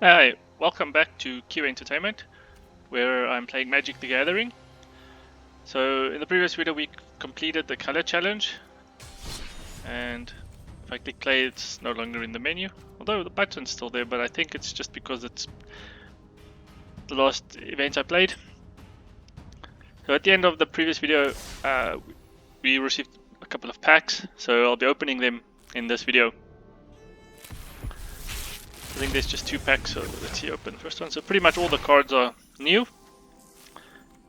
Hi, welcome back to Q Entertainment, where I'm playing Magic the Gathering. So in the previous video we completed the color challenge, and if I click play it's no longer in the menu, although the button's still there, but I think it's just because it's the last event I played. So at the end of the previous video we received a couple of packs, so I'll be opening them in this video. I think there's just 2 packs, so let's see, open the first one. So pretty much all the cards are new.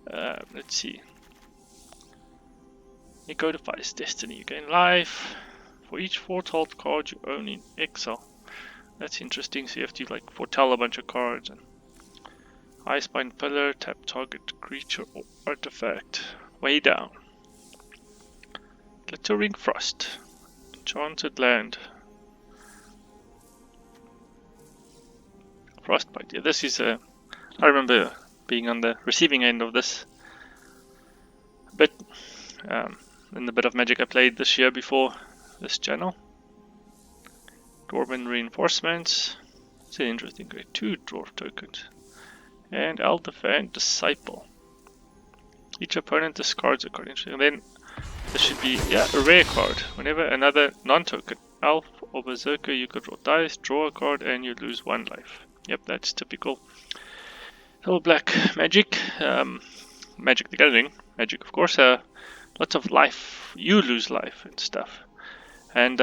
Let's see. It codifies destiny. You gain life for each foretold card you own in Excel. That's interesting. So you have to like foretell a bunch of cards. And High Spine Pillar, tap target creature or artifact. Way down. Glittering Frost, Enchanted Land, Frostbite. Yeah, this is I remember being on the receiving end of this a bit. In the bit of Magic I played this year before this channel. Dwarven Reinforcements. It's an interesting grade. 2 dwarf tokens. And Aldefang Disciple. Each opponent discards a card. Interesting. And then this should be a rare card. Whenever another non-token elf or berserker, you could roll dice, draw a card, and you lose 1 life. Yep, that's typical. All black Magic. Magic the Gathering. Magic, of course. Lots of life. You lose life and stuff. And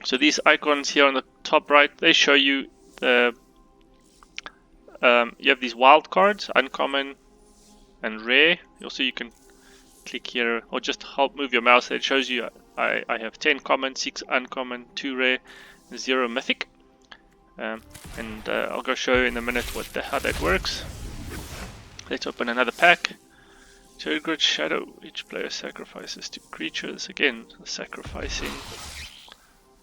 so these icons here on the top right, they show you the you have these wild cards, uncommon and rare. Also you can click here or just help move your mouse. It shows you I have 10 common, 6 uncommon, 2 rare, 0 mythic. And I'll go show you in a minute how that works. Let's open another pack. Turgid Shadow. Each player sacrifices 2 creatures. Again, sacrificing.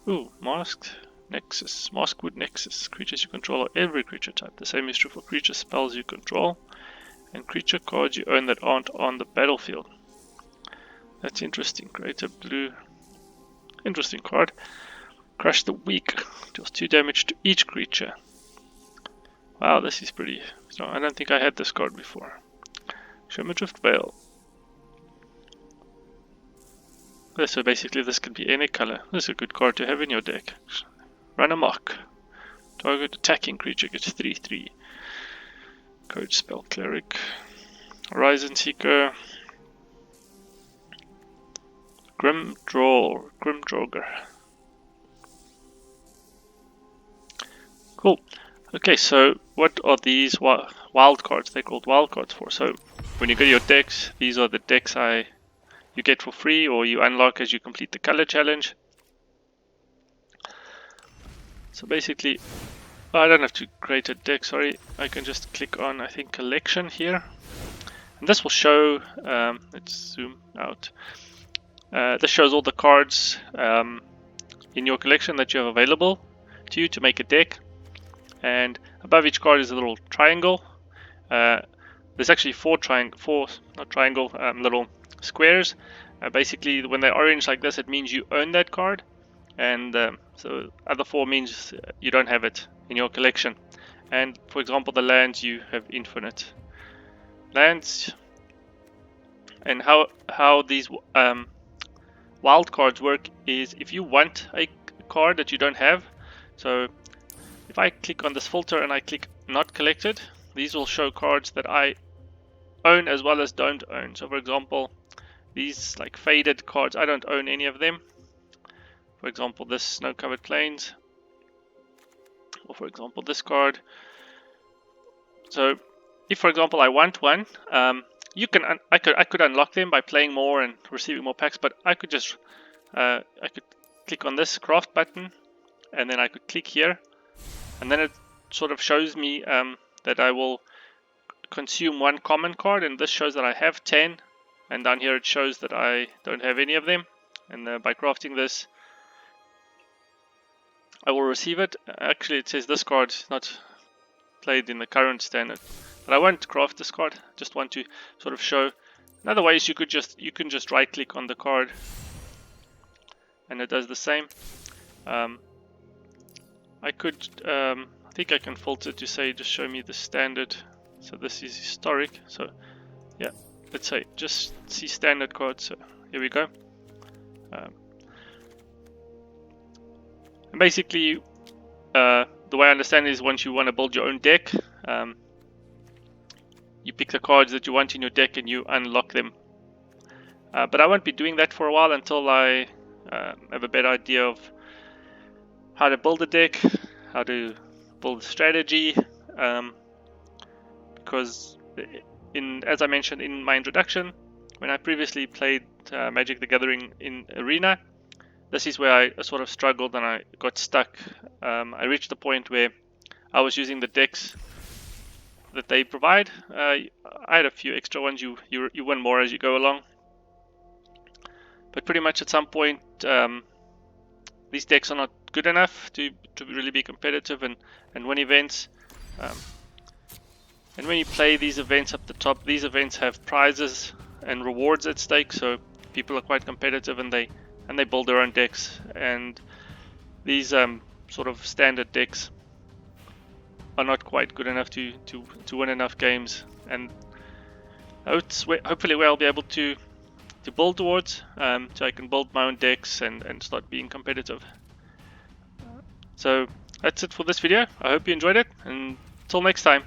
Ooh, Masked Nexus. Maskwood Nexus. Creatures you control are every creature type. The same is true for creature spells you control and creature cards you own that aren't on the battlefield. That's interesting. Create a blue. Interesting card. Crush the Weak. Deals 2 damage to each creature. Wow, this is pretty strong. I don't think I had this card before. Shimmerdrift Veil. So basically this could be any color. This is a good card to have in your deck. Run amok. Target attacking creature gets 3/3. Code Spell Cleric. Horizon Seeker. Grimdrauger. Cool. Okay, so what are these wild cards? They're called wild cards for. So when you go to your decks, these are the decks you get for free or you unlock as you complete the color challenge. So basically, I don't have to create a deck, sorry. I can just click on, I think, collection here. And this will show, let's zoom out. This shows all the cards in your collection that you have available to you to make a deck. And above each card is a little triangle. There's actually four little squares. Basically, when they're orange like this, it means you own that card, and so other 4 means you don't have it in your collection. And for example, the lands, you have infinite lands. And how these wild cards work is if you want a card that you don't have. So if I click on this filter and I click not collected, these will show cards that I own as well as don't own. So for example, these like faded cards, I don't own any of them. For example, this Snow-Covered Plains, or for example this card. So if for example I want one, I could unlock them by playing more and receiving more packs, but I could just I could click on this craft button, and then I could click here, and then it sort of shows me that I will consume 1 common card, and this shows that I have 10, and down here it shows that I don't have any of them. And by crafting this, I will receive it. Actually, it says this card is not played in the current standard, but I won't craft this card. Just want to sort of show. Another way is you can just right click on the card, and it does the same. I could I think I can filter to say just show me the standard. So this is historic. So yeah, let's say just see standard cards. So here we go. And basically, the way I understand it is once you want to build your own deck, you pick the cards that you want in your deck and you unlock them. But I won't be doing that for a while until I have a better idea of how to build a deck, how to build a strategy, because as I mentioned in my introduction, when I previously played Magic the Gathering in Arena, this is where I sort of struggled and I got stuck. I reached the point where I was using the decks that they provide. I had a few extra ones. You win more as you go along, but pretty much at some point these decks are not good enough to really be competitive and win events. And when you play these events up the top, these events have prizes and rewards at stake, so people are quite competitive and they build their own decks. And these sort of standard decks are not quite good enough to win enough games. And hopefully where I'll be able to build towards, so I can build my own decks and start being competitive. So that's it for this video. I hope you enjoyed it, and until next time.